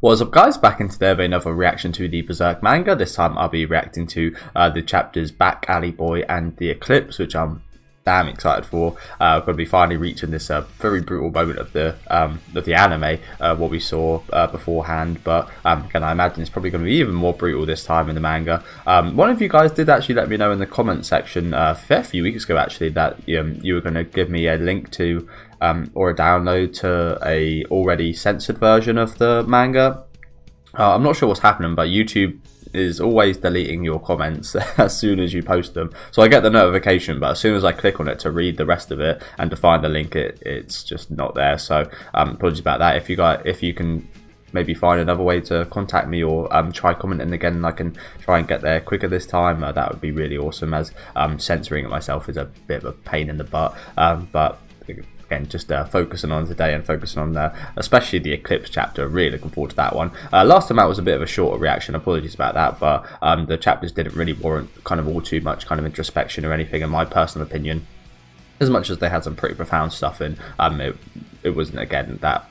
What's up, guys? Back in today with another reaction to the Berserk manga. This time I'll be reacting to the chapters Back Alley Boy and the Eclipse, which I'm damn excited for. We're going to be finally reaching this very brutal moment of the anime, what we saw beforehand. But again, I imagine it's probably going to be even more brutal this time in the manga. One of you guys did actually let me know in the comment section a fair few weeks ago, actually, that you were going to give me a link to or a download to a already censored version of the manga. I'm not sure what's happening, but YouTube is always deleting your comments as soon as you post them. So I get the notification, but as soon as I click on it to read the rest of it and to find the link, it's just not there. So apologies about that. If you can maybe find another way to contact me or try commenting again and I can try and get there quicker this time, that would be really awesome, as censoring it myself is a bit of a pain in the butt. But again, just focusing on today and focusing on especially the Eclipse chapter. Really looking forward to that one. Last time out was a bit of a shorter reaction, apologies about that, but the chapters didn't really warrant kind of all too much kind of introspection or anything, in my personal opinion, as much as they had some pretty profound stuff in. It wasn't, again, that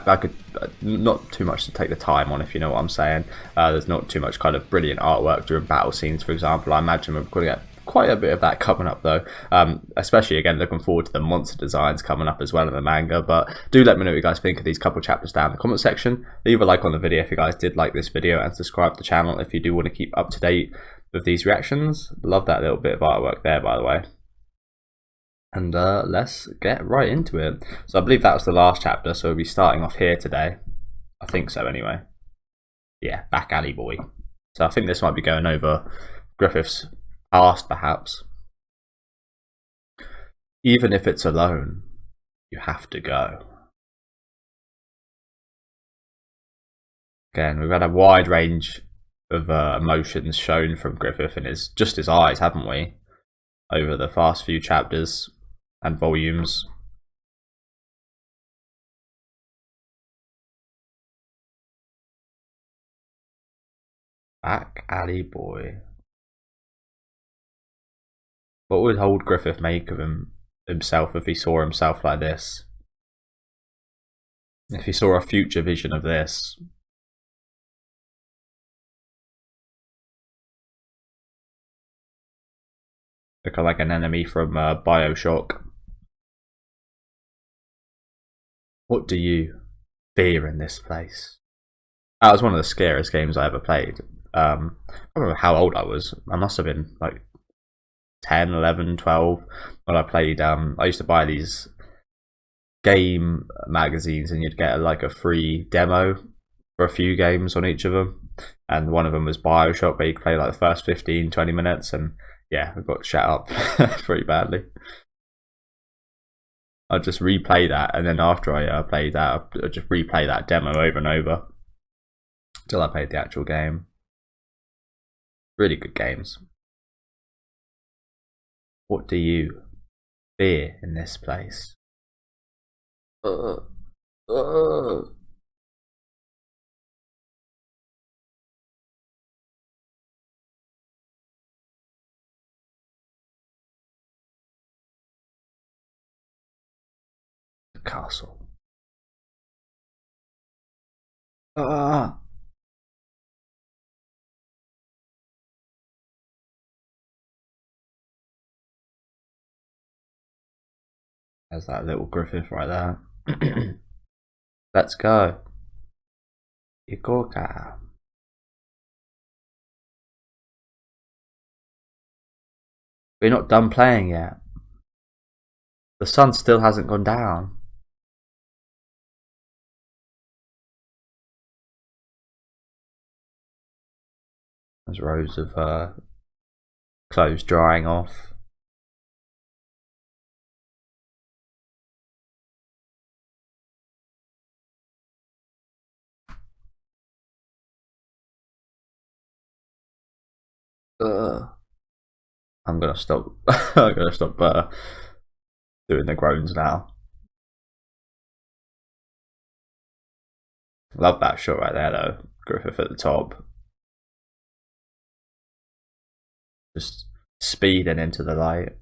I could not too much to take the time on, if you know what I'm saying. There's not too much kind of brilliant artwork during battle scenes, for example. I imagine we're going to get quite a bit of that coming up, though, especially, again, looking forward to the monster designs coming up as well in the manga. But do let me know what you guys think of these couple chapters down in the comment section. Leave a like on the video if you guys did like this video, and subscribe to the channel if you do want to keep up to date with these reactions. Love that little bit of artwork there, by the way. And let's get right into it. So I believe that was the last chapter, so we'll be starting off here today. I think so, anyway. Yeah, Back Alley Boy. So I think this might be going over Griffiths' past, perhaps. Even if it's alone, you have to go. Again, we've had a wide range of emotions shown from Griffith and his eyes, haven't we, over the past few chapters and volumes. Back Alley Boy. What would old Griffith make of himself if he saw himself like this? If he saw a future vision of this? Looking like an enemy from Bioshock. What do you fear in this place? That was one of the scariest games I ever played. I don't remember how old I was. I must have been like 10, 11, 12 when I played. I used to buy these game magazines and you'd get like a free demo for a few games on each of them, and one of them was Bioshock, where you could play like the first 15-20 minutes, and yeah, I got shut up pretty badly. I'd just replay that, and then after I played that, I'd just replay that demo over and over until I played the actual game. Really good games. What do you fear in this place? The castle. There's that little Griffith right there. Let's go. Ikoka. We're not done playing yet. The sun still hasn't gone down. There's rows of clothes drying off. I'm gonna stop. I'm gonna stop doing the groans now. Love that shot right there, though. Griffith at the top, just speeding into the light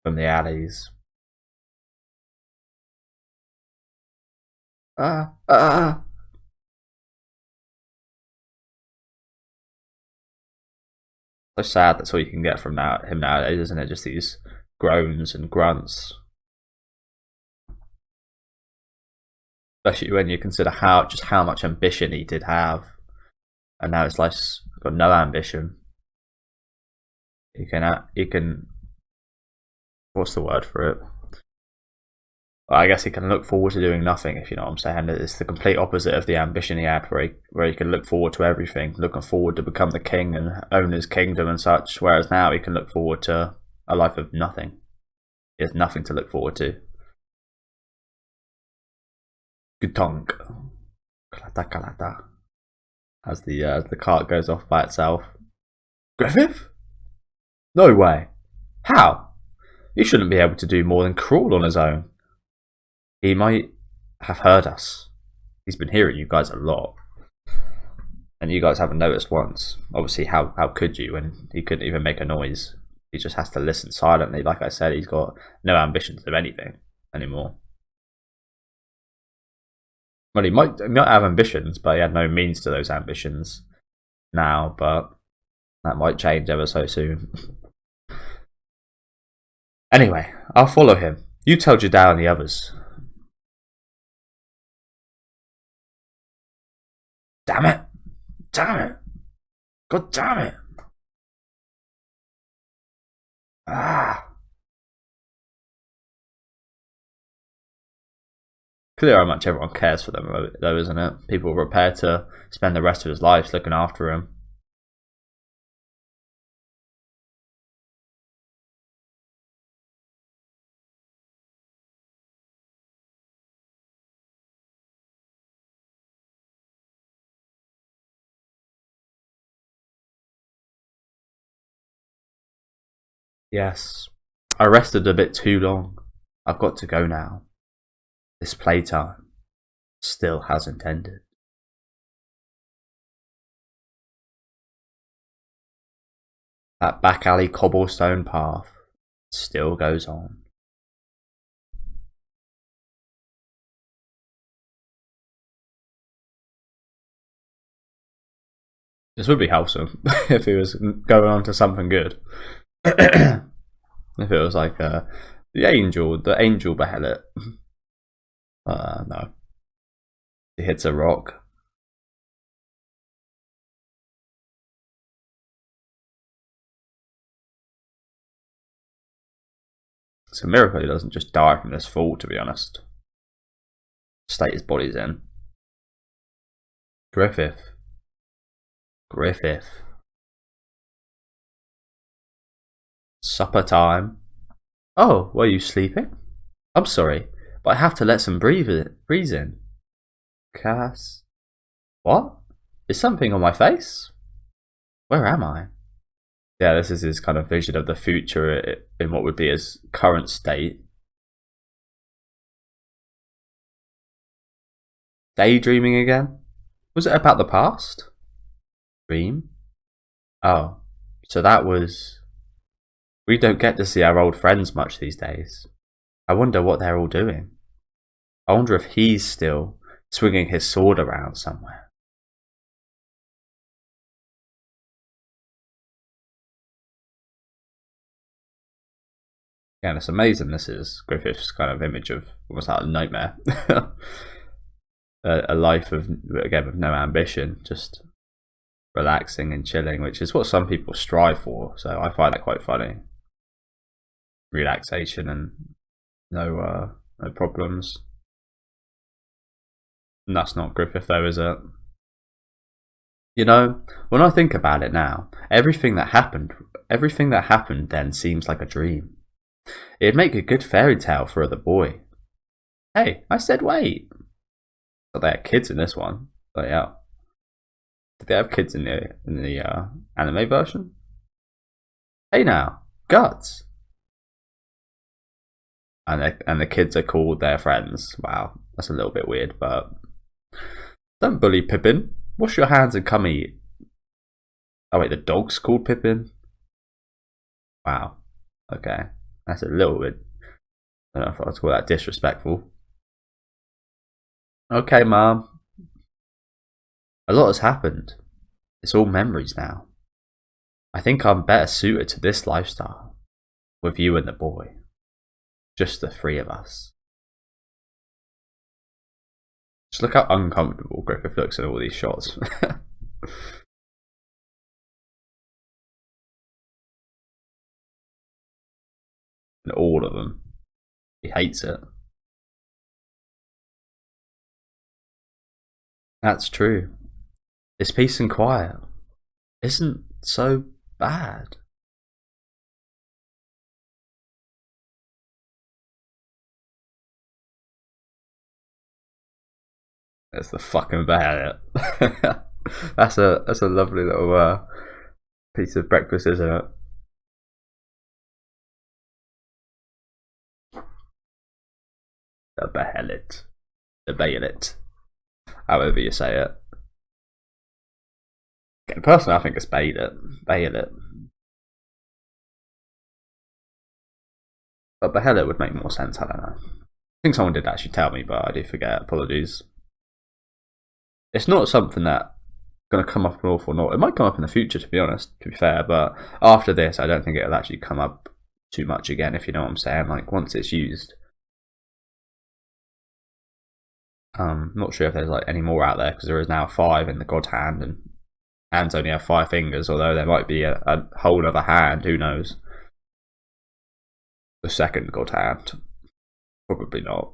from the alleys. So sad that's all you can get from him nowadays, isn't it? Just these groans and grunts. Especially when you consider how much ambition he did have. And now it's like got no ambition. You can what's the word for it? Well, I guess he can look forward to doing nothing, if you know what I'm saying. It's the complete opposite of the ambition he had, where he can look forward to everything, looking forward to become the king and own his kingdom and such. Whereas now he can look forward to a life of nothing. He has nothing to look forward to. Gutonk. Kalata kalata. As the cart goes off by itself. Griffith? No way. How? He shouldn't be able to do more than crawl on his own. He might have heard us. He's been hearing you guys a lot. And you guys haven't noticed once. Obviously, how could you when he couldn't even make a noise? He just has to listen silently. Like I said, he's got no ambitions of anything anymore. Well, he might not have ambitions, but he had no means to those ambitions now. But that might change ever so soon. Anyway, I'll follow him. You tell Jadal and the others. Damn it! Damn it! God damn it! Clear how much everyone cares for them, though, isn't it? People are prepared to spend the rest of his life looking after him. Yes, I rested a bit too long. I've got to go now. This playtime still hasn't ended. That back alley cobblestone path still goes on. This would be wholesome if he was going on to something good. If it was like the angel Behelit. No. He hits a rock. It's a miracle he doesn't just die from this fall, to be honest. State his body's in. Griffith. Supper time. Oh, were you sleeping? I'm sorry, but I have to let some breeze in. Cass. What? Is something on my face? Where am I? Yeah, this is his kind of vision of the future in what would be his current state. Daydreaming again? Was it about the past? Dream? Oh, so that was... We don't get to see our old friends much these days. I wonder what they're all doing. I wonder if he's still swinging his sword around somewhere. Yeah, and it's amazing. This is Griffith's kind of image of almost like a nightmare. A life of, again, with no ambition, just relaxing and chilling, which is what some people strive for. So I find that quite funny. Relaxation and no problems. And that's not Griffith, though, is it? You know, when I think about it now, everything that happened then seems like a dream. It'd make a good fairy tale for the boy. Hey, I said wait. But they had kids in this one. But yeah, did they have kids in the anime version? Hey now, guts. And the kids are called their friends. Wow, that's a little bit weird, but don't bully Pippin. Wash your hands and come eat. Oh wait, the dog's called Pippin? Wow. Okay. That's a little bit... I don't know if I'd call that disrespectful. Okay, Mom. A lot has happened. It's all memories now. I think I'm better suited to this lifestyle. With you and the boy. Just the three of us. Just look how uncomfortable Griffith looks in all these shots. In all of them. He hates it. That's true. This peace and quiet isn't so bad. That's the fucking bad. That's a lovely little piece of breakfast, isn't it? The behelit. The bayonet. However you say it. Okay, personally, I think it's bayonet. Bayonet. But behelit would make more sense, I don't know. I think someone did actually tell me, but I do forget. Apologies. It's not something that's going to come up an awful lot. It might come up in the future, to be honest, to be fair, but after this, I don't think it'll actually come up too much again, if you know what I'm saying. Like, once it's used. Not sure if there's like any more out there, because there is now 5 in the God Hand, and hands only have 5 fingers, although there might be a whole other hand, who knows. The second God Hand. Probably not.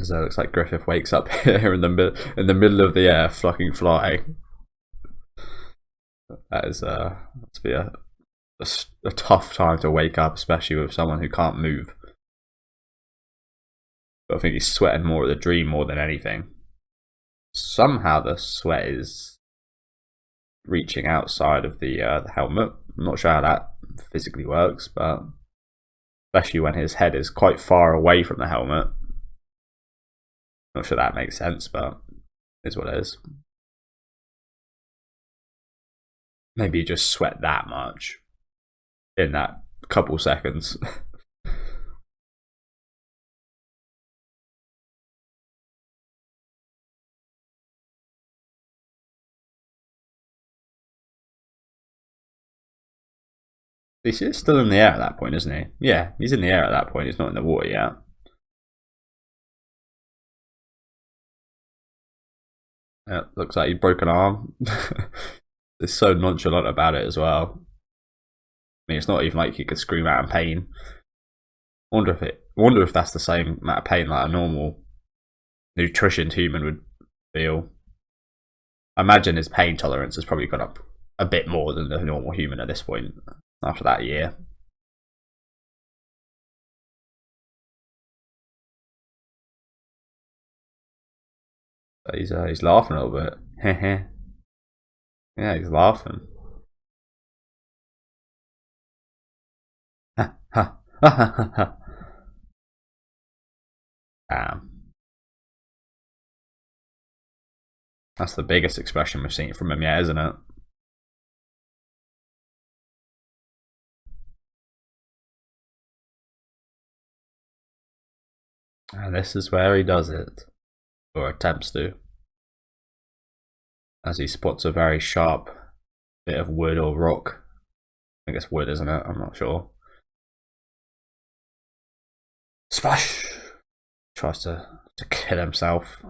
So it looks like Griffith wakes up here in the middle of the air, fucking flying. That is to be a tough time to wake up, especially with someone who can't move. But I think he's sweating more at the dream more than anything. Somehow the sweat is reaching outside of the helmet. I'm not sure how that physically works, but especially when his head is quite far away from the helmet. Not sure that makes sense, but it is what it is. Maybe you just sweat that much in that couple seconds. He's still in the air at that point, isn't he? Yeah, he's in the air at that point. He's not in the water yet. Yeah, looks like he broke an arm. It's so nonchalant about it as well. I mean, it's not even like he could scream out in pain. Wonder if that's the same amount of pain like a normal nutritioned human would feel. I imagine his pain tolerance has probably gone up a bit more than the normal human at this point after that year. But he's laughing a little bit. Yeah, he's laughing. Damn. That's the biggest expression we've seen from him yet, isn't it? And this is where he does it. Or attempts to. As he spots a very sharp bit of wood or rock. I think it's wood, isn't it? I'm not sure. Splash! Tries to kill himself.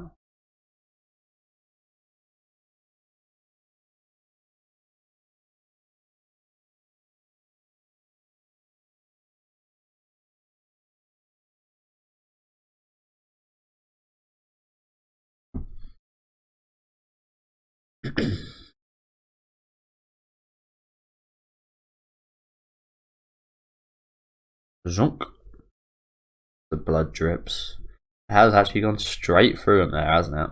Zonk. The blood drips. It has actually gone straight through him there, hasn't it?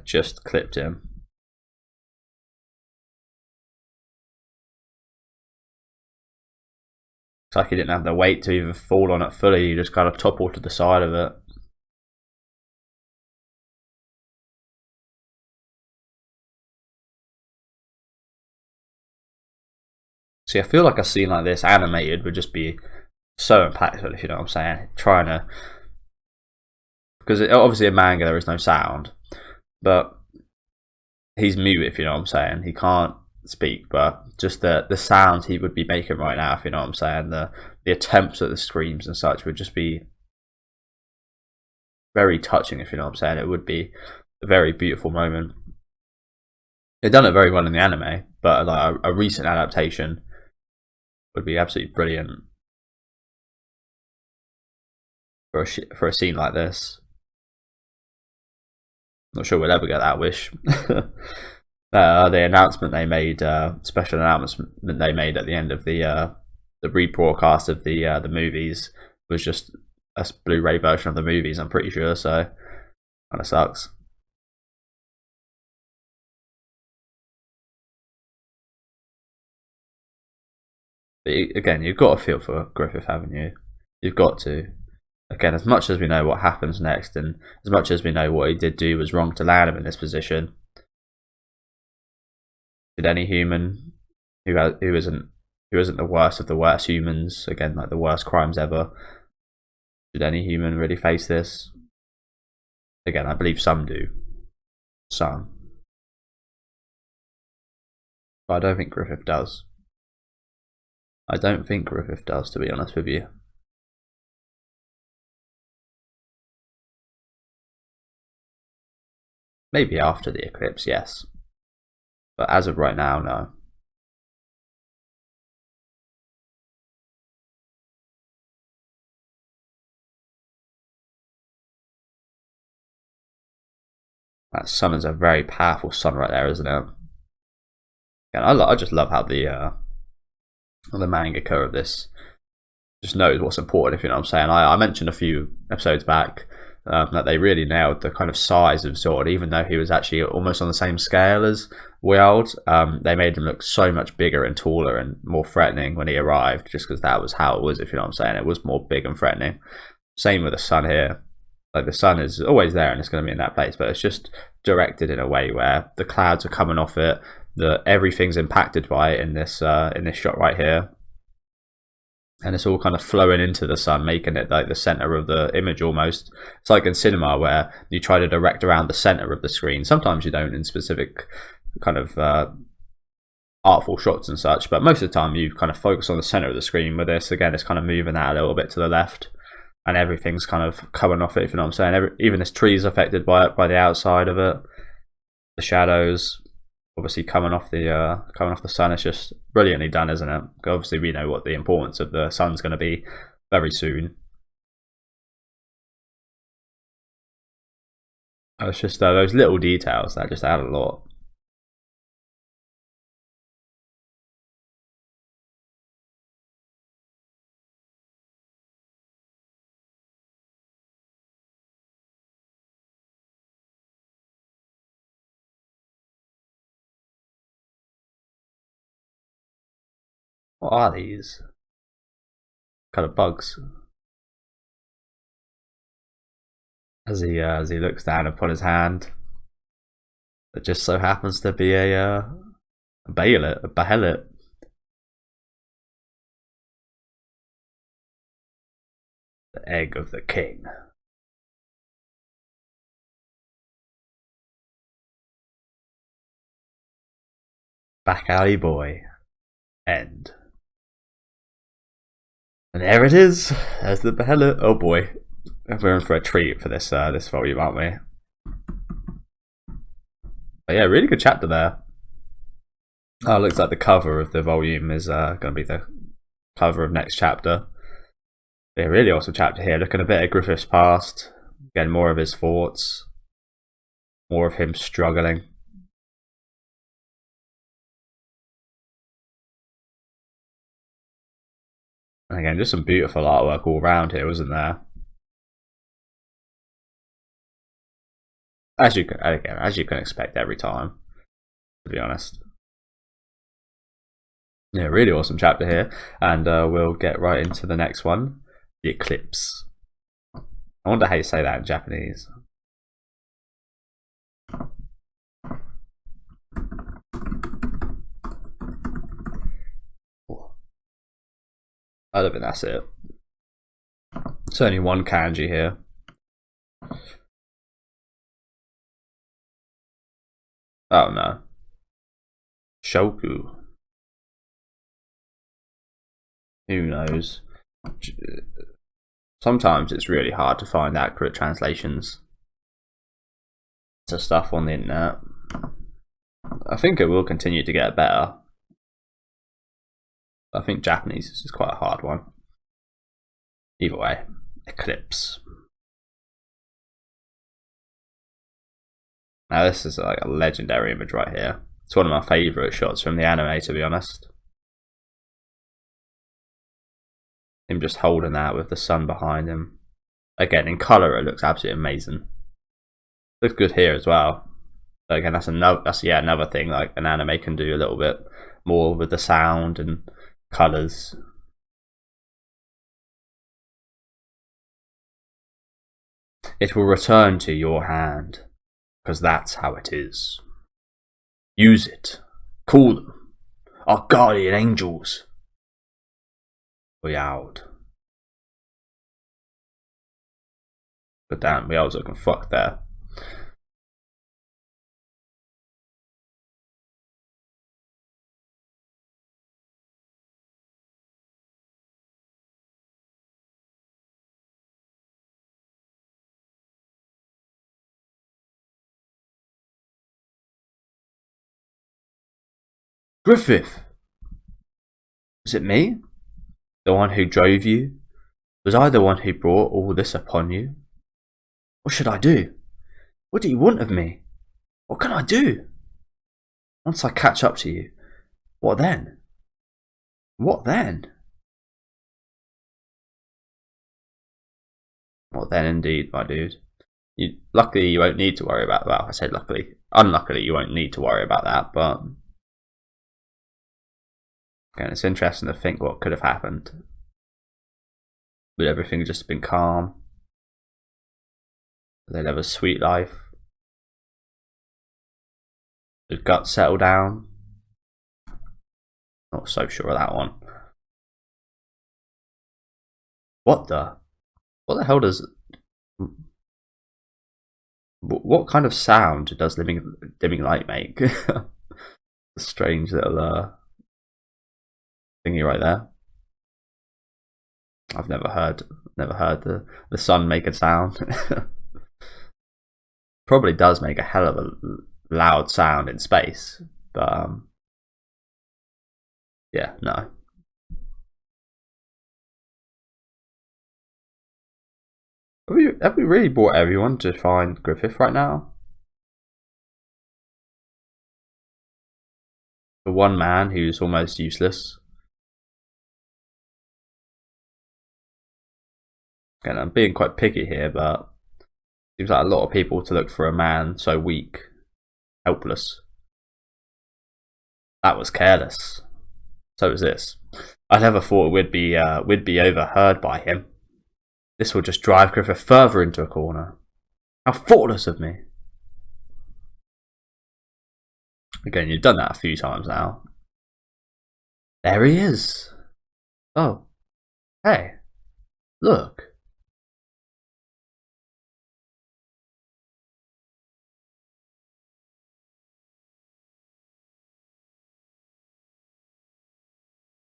Just clipped him. Looks like he didn't have the weight to even fall on it fully, he just kind of toppled to the side of it. See, I feel like a scene like this animated would just be so impactful, if you know what I'm saying. Trying to, because obviously in manga there is no sound, but he's mute, if you know what I'm saying. He can't speak, but just the sound he would be making right now, if you know what I'm saying. The attempts at the screams and such would just be very touching, if you know what I'm saying. It would be a very beautiful moment. They've done it very well in the anime, but like a recent adaptation would be absolutely brilliant for a scene like this. Not sure we'll ever get that wish. The announcement they made, special announcement they made at the end of the rebroadcast of the movies was just a Blu-ray version of the movies, I'm pretty sure, so kind of sucks. But again, you've got to feel for Griffith, haven't you? You've got to. Again, as much as we know what happens next, and as much as we know what he did do was wrong to land him in this position, did any human who isn't the worst of the worst humans, again, like the worst crimes ever, did any human really face this? Again, I believe some do. Some. But I don't think Griffith does. I don't think Griffith does, to be honest with you. Maybe after the eclipse, yes. But as of right now, no. That sun is a very powerful sun right there, isn't it? And I just love how the mangaka of this just knows what's important, if you know what I'm saying. I mentioned a few episodes back that they really nailed the kind of size of Zord, even though he was actually almost on the same scale as Wild. They made him look so much bigger and taller and more threatening when he arrived, just because that was how it was, if you know what I'm saying. It was more big and threatening. Same with the sun here. Like, the sun is always there and it's going to be in that place, but it's just directed in a way where the clouds are coming off it, everything's impacted by it in this shot right here, and it's all kind of flowing into the sun, making it like the center of the image almost. It's like in cinema where you try to direct around the center of the screen. Sometimes you don't in specific kind of artful shots and such, but most of the time you kind of focus on the center of the screen. With this, again, it's kind of moving that a little bit to the left, and everything's kind of coming off it, if you know what I'm saying. Even this tree is affected by it, by the outside of it. The shadows obviously coming off the sun. It's just brilliantly done, isn't it? Obviously we know what the importance of the sun's going to be very soon. It's just those little details that just add a lot. What are these? Kind of bugs. As he looks down upon his hand, it just so happens to be a behelit. The egg of the king. Back alley boy. End. And there it is. There's the behelit. Oh boy, we're in for a treat for this this volume, aren't we? But yeah, really good chapter there. Oh, it looks like the cover of the volume is going to be the cover of next chapter. Yeah, really awesome chapter here. Looking a bit at Griffith's past, getting more of his thoughts, more of him struggling. And again, just some beautiful artwork all around here, wasn't there? As you can expect every time, to be honest. Yeah, really awesome chapter here, and we'll get right into the next one, the Eclipse. I wonder how you say that in Japanese. I don't think that's it. It's only one kanji here. Oh no. Shoku. Who knows? Sometimes it's really hard to find accurate translations to stuff on the internet. I think it will continue to get better. I think Japanese is quite a hard one. Either way, Eclipse. Now this is like a legendary image right here. It's one of my favourite shots from the anime, to be honest. Him just holding that with the sun behind him. Again, in colour it looks absolutely amazing. Looks good here as well. So again, that's another thing like an anime can do a little bit more with the sound and colours. It will return to your hand, because that's how it is. Use it. Call them. Our guardian angels. We out. But damn, we was looking fucked there. Griffith! Is it me? The one who drove you? Was I the one who brought all this upon you? What should I do? What do you want of me? What can I do? Once I catch up to you, what then? What then? What then indeed, my dude. Luckily you won't need to worry about that. Well, I said luckily. Unluckily you won't need to worry about that, but again, it's interesting to think what could have happened. Would everything just been calm? They'd have a sweet life. Did Guts settle down? Not so sure of that one. What the hell does... What kind of sound does dimming light make? Strange little thingy right there. I've never heard the sun make a sound. Probably does make a hell of a loud sound in space, but yeah, no. Have we really brought everyone to find Griffith right now? The one man who's almost useless. Again, I'm being quite picky here, but it seems like a lot of people to look for a man so weak, helpless. That was careless. So was this. I never thought we'd be overheard by him. This will just drive Griffith further into a corner. How thoughtless of me. Again, you've done that a few times now. There he is. Oh. Hey. Look.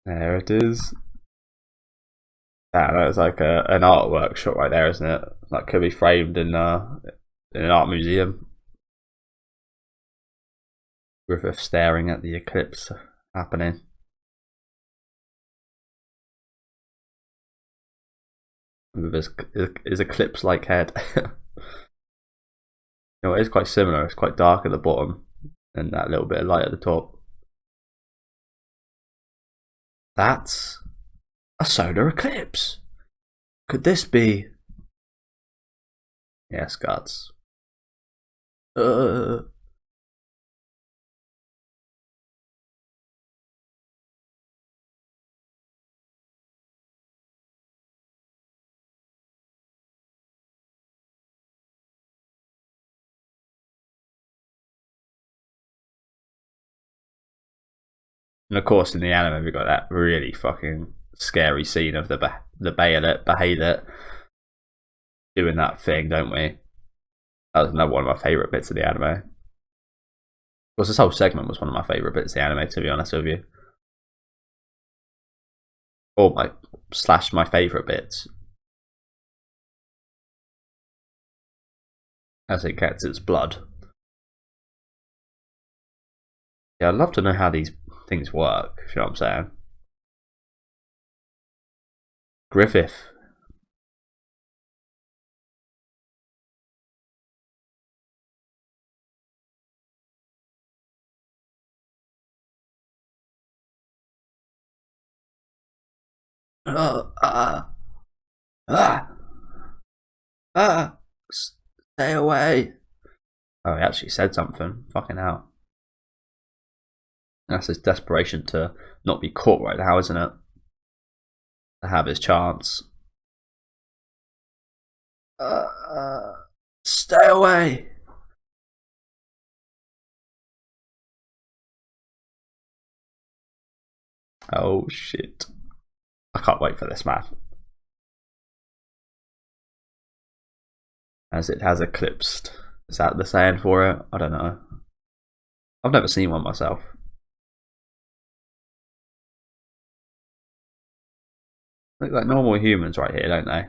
There it is. That's like an artwork shot right there, isn't it? That could be framed in an art museum. Griffith staring at the eclipse happening. With his eclipse-like head. You know, it is quite similar. It's quite dark at the bottom, and that little bit of light at the top. That's a solar eclipse. Could this be? Yes, gods. There And of course, in the anime, we got that really fucking scary scene of the Bahalit doing that thing, don't we? That was another one of my favourite bits of the anime. Of course, this whole segment was one of my favourite bits of the anime, to be honest with you. Or my favourite bits. As it gets its blood. Yeah, I'd love to know how these things work, if you know what I'm saying. Griffith. Stay away. Oh, he actually said something. Fucking hell. That's his desperation to not be caught right now, isn't it? To have his chance. Stay away. Oh shit. I can't wait for this, man. As it has eclipsed. Is that the saying for it? I don't know. I've never seen one myself. Look like normal humans right here, don't they?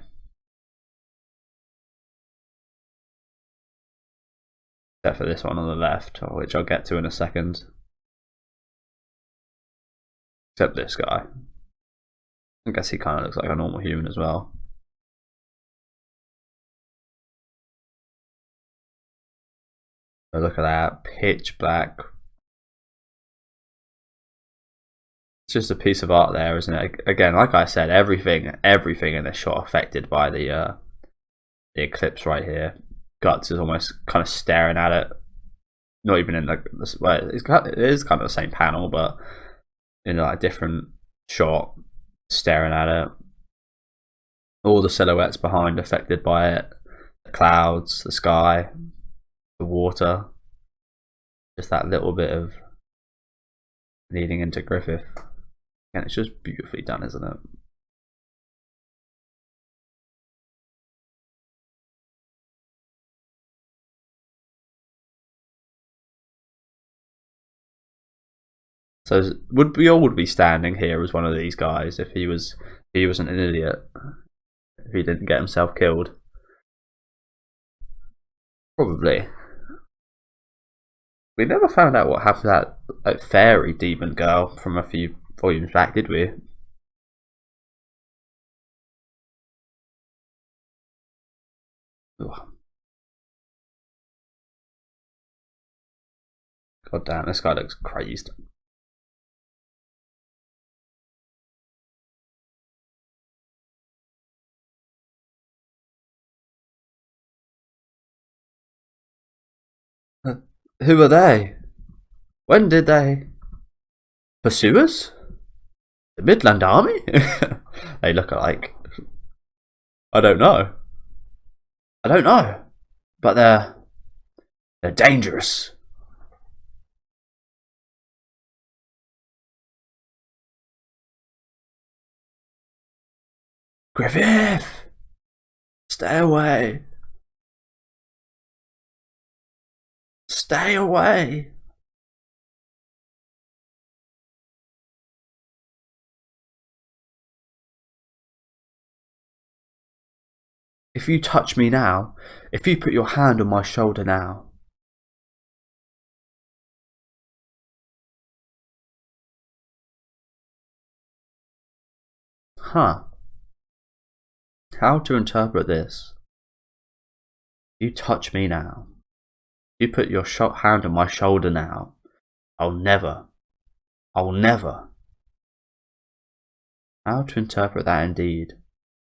Except for this one on the left, which I'll get to in a second. Except this guy. I guess he kind of looks like a normal human as well. Oh, look at that, pitch black. It's just a piece of art there, isn't it? Again, like I said, everything in this shot affected by the eclipse right here. Guts is almost kind of staring at it. Not even in the well, it is kind of the same panel, but in a different shot, staring at it. All the silhouettes behind affected by it. The clouds, the sky, the water. Just that little bit of leading into Griffith. And it's just beautifully done, isn't it? So we all would be standing here as one of these guys if he wasn't an idiot. If he didn't get himself killed. Probably. We never found out what happened to that fairy demon girl from a few volumes back, did we? Ugh. God damn, this guy looks crazed. Who are they? When did they pursue us? The Midland Army? They look like I don't know. But they're dangerous. Griffith! Stay away. Stay away. If you touch me now, if you put your hand on my shoulder now. Huh. How to interpret this? You touch me now. You put your hand on my shoulder now. I'll never. How to interpret that indeed?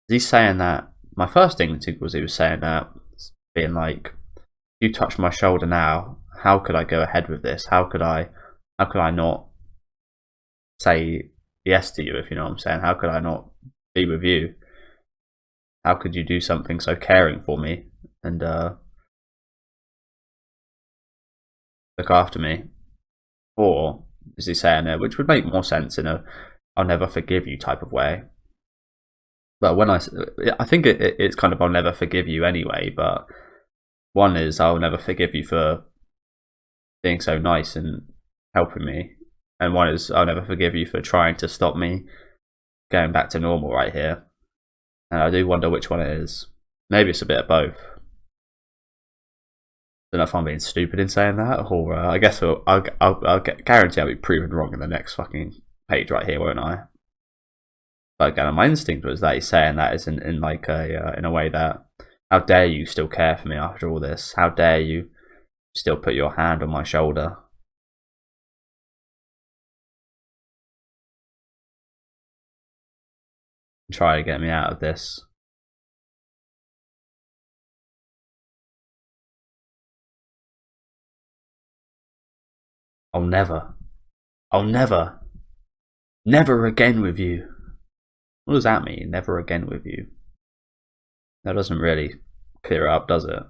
Is he saying that? My first instinct was he was saying that, being like, you touch my shoulder now, how could I go ahead with this? How could I not say yes to you, if you know what I'm saying? How could I not be with you? How could you do something so caring for me and look after me? Or is he saying it, which would make more sense in a I'll never forgive you type of way. But when I think it's kind of I'll never forgive you anyway, but one is I'll never forgive you for being so nice and helping me, and one is I'll never forgive you for trying to stop me going back to normal right here. And I do wonder which one it is. Maybe it's a bit of both. Don't know if I'm being stupid in saying that, or I guess I'll guarantee I'll be proven wrong in the next fucking page right here, won't I? But again, my instinct was that he's saying that is in like in a way that, how dare you still care for me after all this? How dare you still put your hand on my shoulder? And try to get me out of this. I'll never again with you. What does that mean? Never again with you. That doesn't really clear it up, does it?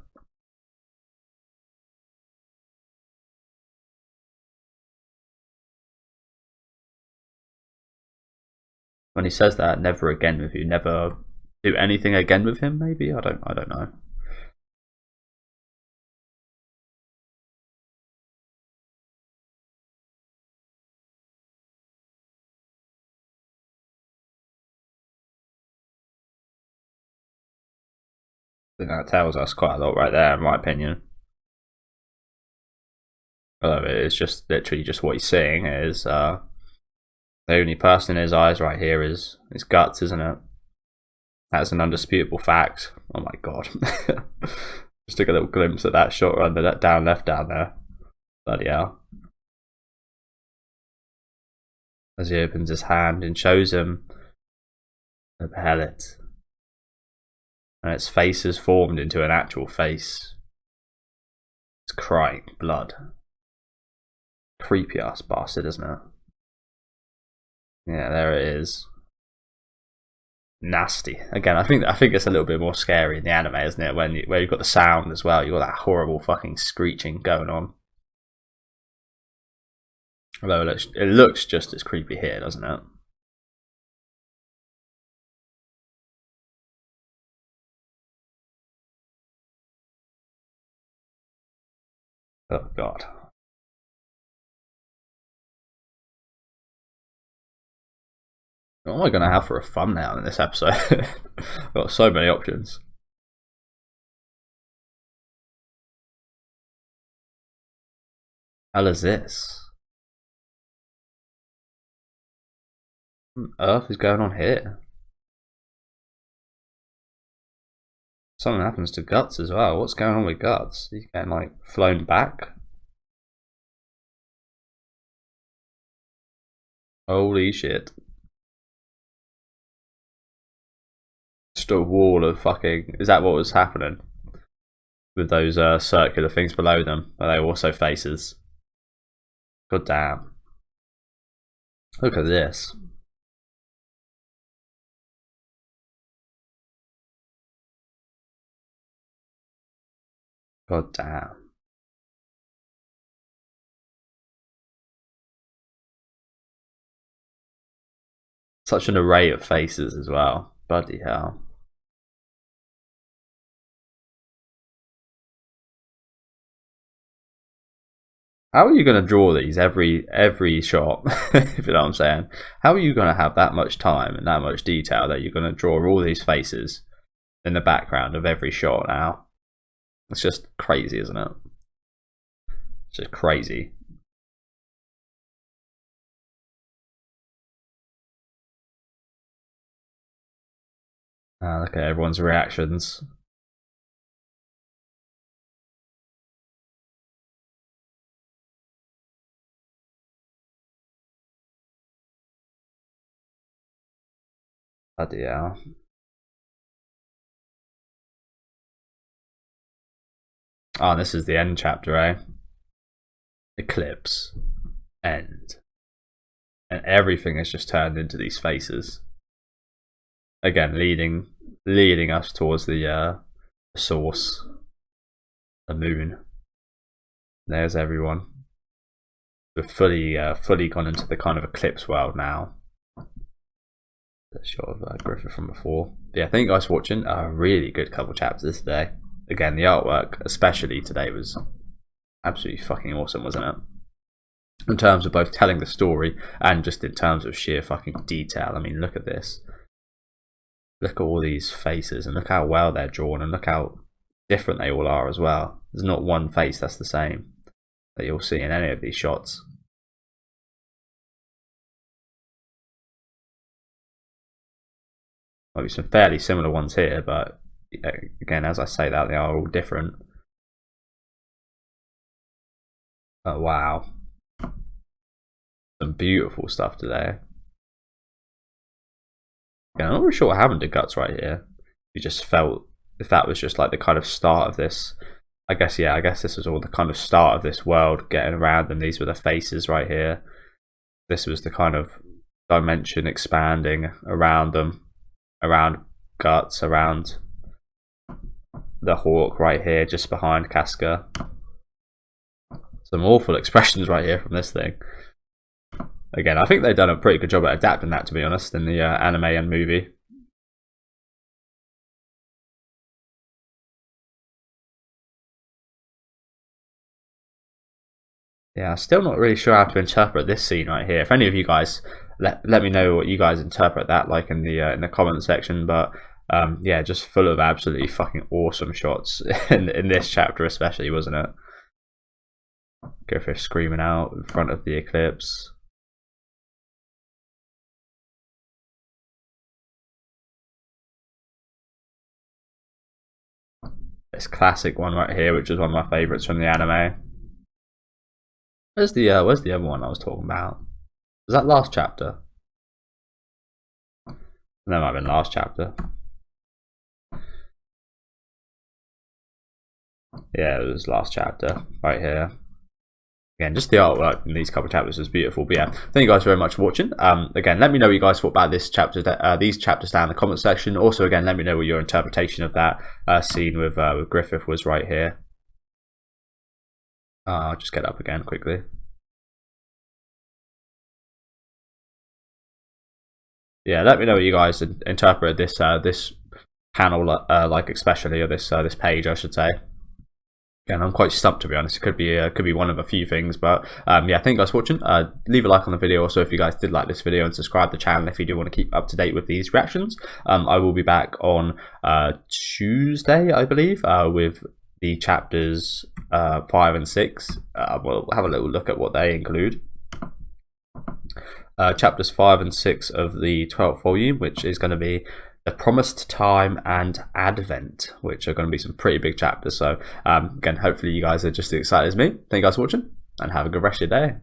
When he says that, never again with you, never do anything again with him, maybe? I don't know. I think that tells us quite a lot right there, in my opinion. Although it's just literally just what he's saying is the only person in his eyes right here is Guts, isn't it? That's an undisputable fact. Oh my god. Just took a little glimpse at that shot under that down left down there. Bloody hell. As he opens his hand and shows him the pellet. And its face is formed into an actual face. It's crying blood. Creepy ass bastard, isn't it? Yeah, there it is. Nasty. Again, I think it's a little bit more scary in the anime, isn't it? Where you've got the sound as well. You've got that horrible fucking screeching going on. Although it looks just as creepy here, doesn't it? Oh god. What am I going to have for a thumbnail in this episode? I've got so many options. How is this? What on earth is going on here? Something happens to Guts as well. What's going on with Guts? He's getting like flown back. Holy shit. Just a wall of fucking... Is that what was happening? With those circular things below them. Are they also faces? God damn. Look at this. God damn. Such an array of faces as well. Bloody hell. How are you going to draw these every shot? If you know what I'm saying. How are you going to have that much time and that much detail that you're going to draw all these faces in the background of every shot now? It's just crazy, isn't it? It's just crazy. Look at everyone's reactions. Bloody hell. Oh, this is the end chapter, eh? Eclipse. End. And everything has just turned into these faces. Again, leading us towards the source. The moon. There's everyone. We're fully gone into the kind of Eclipse world now. The shot of Griffith from before. But yeah, thank you guys for watching. A really good couple chapters today. Again, the artwork, especially today, was absolutely fucking awesome, wasn't it? In terms of both telling the story and just in terms of sheer fucking detail. I mean, look at this. Look at all these faces and look how well they're drawn and look how different they all are as well. There's not one face that's the same that you'll see in any of these shots. Might be some fairly similar ones here, but again, as I say that, they are all different. Oh wow, some beautiful stuff today. Again, I'm not really sure what happened to Guts right here. You just felt if that was just like the kind of start of this. I guess, yeah, I guess this was all the kind of start of this world getting around them. These were the faces right here. This was the kind of dimension expanding around them, around Guts, around the Hawk right here, just behind Casca. Some awful expressions right here from this thing. Again, I think they've done a pretty good job at adapting that, to be honest, in the anime and movie. Yeah, I'm still not really sure how to interpret this scene right here. If any of you guys let me know what you guys interpret that like in the comment section. But yeah, just full of absolutely fucking awesome shots in this chapter, especially, wasn't it? Griffith screaming out in front of the Eclipse. This classic one right here, which is one of my favourites from the anime. Where's the other one I was talking about? Was that last chapter? That might have been last chapter. Yeah, it was last chapter right here. Again, just the artwork in these couple of chapters is beautiful. But yeah, thank you guys very much for watching. Again, let me know what you guys thought about this chapter, these chapters down in the comment section. Also, again, let me know what your interpretation of that scene with Griffith was right here. I'll just get up again quickly. Yeah, let me know what you guys interpret this this panel like, especially, or this this page, I should say. Again, I'm quite stumped, to be honest. It could be one of a few things, but yeah, thank you guys for watching. Leave a like on the video also if you guys did like this video, and subscribe to the channel if you do want to keep up to date with these reactions. I will be back on Tuesday, I believe, with the chapters 5 and 6. We'll have a little look at what they include. Chapters 5 and 6 of the 12th volume, which is going to be The Promised Time and Advent, which are going to be some pretty big chapters. So again, hopefully you guys are just as excited as me. Thank you guys for watching, and have a good rest of your day.